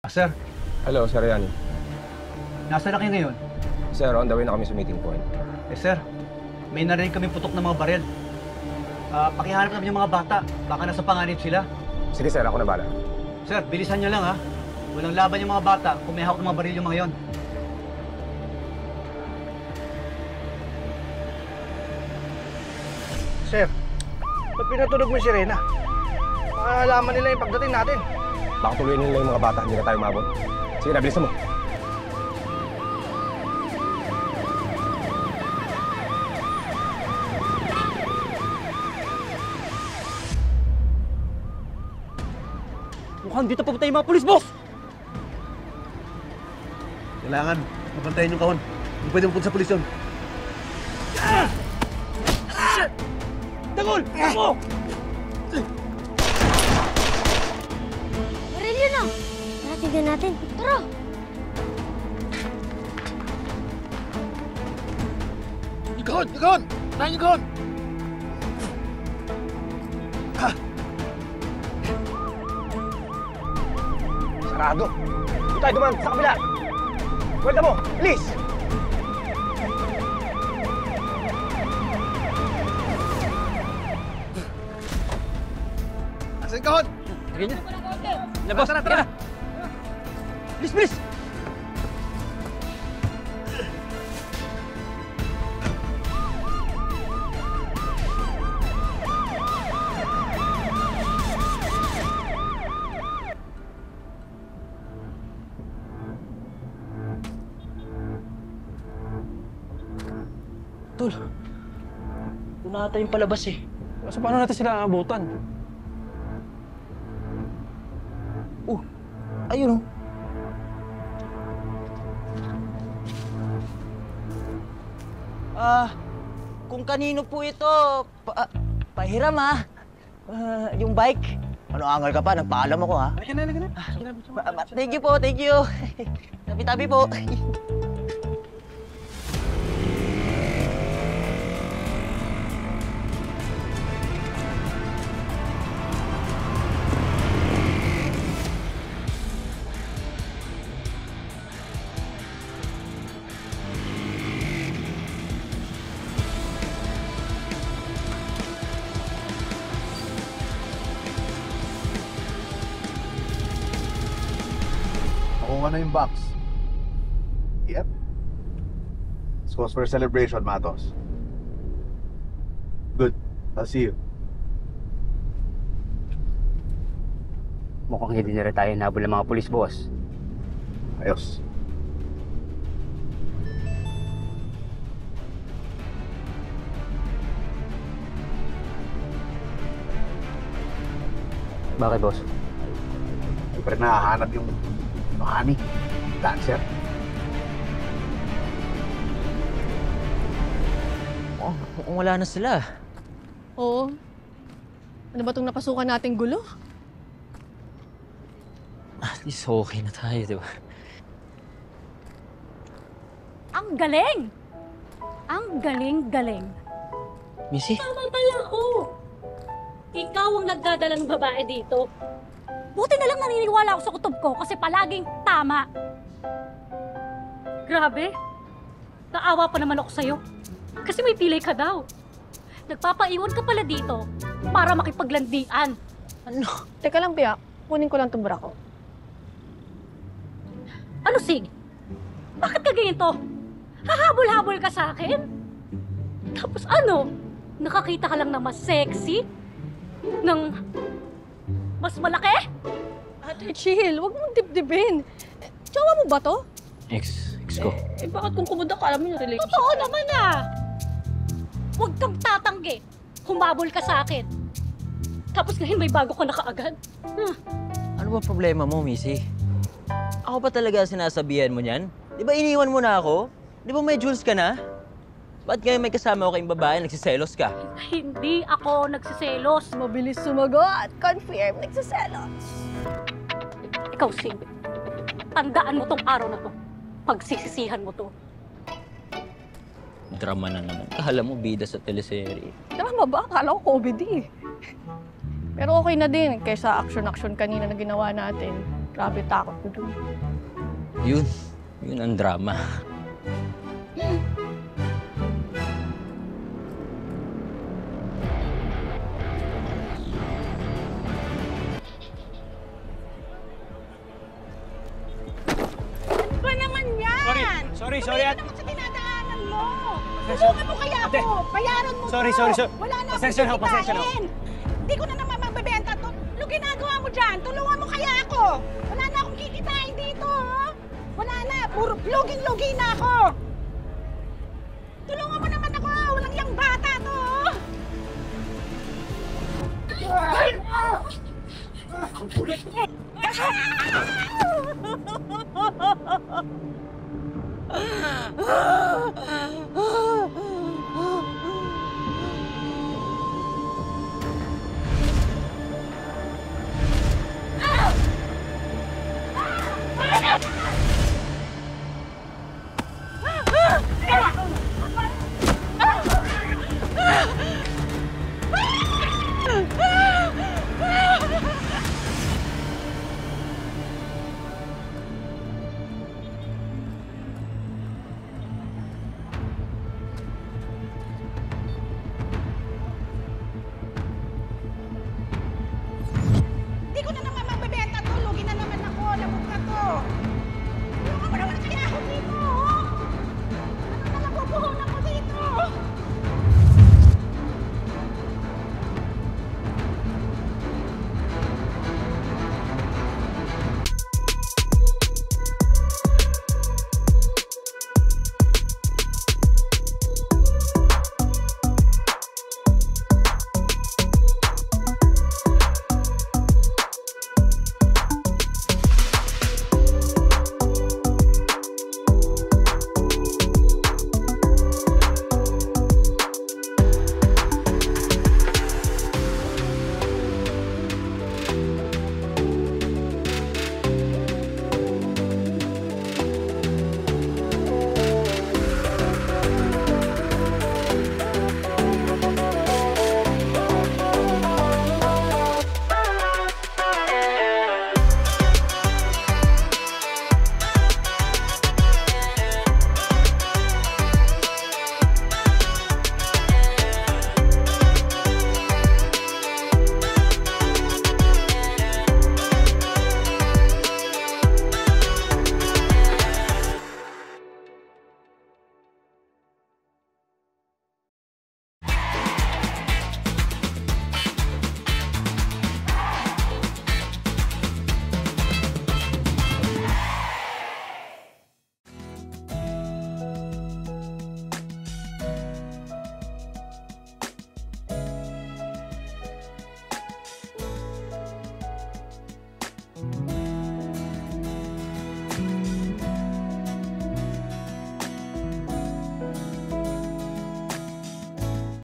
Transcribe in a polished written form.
Sir. Hello, Sir Yani. Nasaan na kayo ngayon? Sir, on the way na kami sa meeting point. Sir. May narinig kami putok ng mga baril. Pakihanap namin yung mga bata. Baka nasa panganib sila. Sige, Sir. Ako na bala. Sir, bilisan niyo lang ha. Walang laban yung mga bata kung may hawak ng mga baril yung mga yon. Sir, ba't pinatunog mo si Rena? Makakalaman nila yung pagdating natin. Baka tuloyin nila yung mga bata, hindi na tayo umabot. Sige na, bilisan mo. Mukhang dito papunta yung mga pulis, boss! Kailangan, mabantayan yung kahon. Hindi pwede mapunta sa pulis yun. Dagol! Ako! Marilyo na! Natigan natin. Tara! Yung kahon! Yung kahon! Tahan yung kahon! Sarado. Doon tayo duman, sa kabila. Kwenta mo, bilis! Asan yung kahon? Lagyan niya. Labas! Tara, tara! Bilis, bilis! Tol, doon na ata yung palabas eh. So paano natin sila aabutan? Ayun oh. Kung kanino po ito, pahiram ah. Yung bike. Ano, angal ka pa? Nagpaalam ako ha. Halika na, halika na. Thank you po, thank you. Tabi-tabi po. Nakuha na yung box. Yep. This was for celebration, Matos. Good. I'll see you. Mukhang hindi na rin tayo nabol ng mga pulis, boss. Ayos. Bakit, boss? Siyempre nahahanap yung honey. Dancer. Oh, mukhang wala na sila. Oo. Ano ba itong napasukan nating gulo? At least okay na tayo, di ba? Ang galing! Ang galing-galing. Missy? Tama pala ako. Ikaw ang nagdadalang babae dito. Buti na lang naniniwala ako sa kutob ko kasi palaging tama. Grabe. Naawa pa naman ako sa'yo. Kasi may pilay ka daw. Nagpapaiwan ka pala dito para makipaglandian. Ano? Teka lang, Pia. Kunin ko lang itong bra ko. Ano, Sig? Bakit ka ganito? Hahabol-habol ka sa akin? Tapos ano? Nakakita ka lang na mas sexy? Ng mas malaki? Ate, chill. Huwag mong dibdibin. Tsawa mo ba to? Ex ko. Bakit kung kumuda ka, alam mo yung relationship? Totoo naman ah! Huwag kang tatanggi. Humabol ka sa akin. Tapos ngayon may bago ka na kaagad. Ano ba problema mo, Missy? Ako pa talaga sinasabihan mo niyan? Di ba iniwan mo na ako? Di ba may jewels ka na? Ba't ngayon may kasama ko kayong babae, nagsiselos ka? Hindi ako nagsiselos. Mabilis sumagot. Confirm, nagsiselos. Ikaw, Sig. Tandaan mo tong araw na to. Pagsisisihan mo to. Drama na naman. Kahala mo, bida sa teleserye. Tama ba? Akala ko comedy. Pero okay na din kaysa action-action kanina na ginawa natin. Grabe takot ko dun. Yun ang drama. Ba naman yan? Sorry, Ano naman sa dinadaanan mo? Tulungan mo kaya ako. Bayaran mo Sorry. Wala na Pasensya na ako, pasensya na ako. Hindi ko na naman mabibenta to. Ano ginagawa mo dyan? Tulungan mo kaya ako. Wala na akong kikitain dito, oh. Wala na. Puro luging-lugi na ako. Tulungan mo naman ako. Walang yang bata to, oh.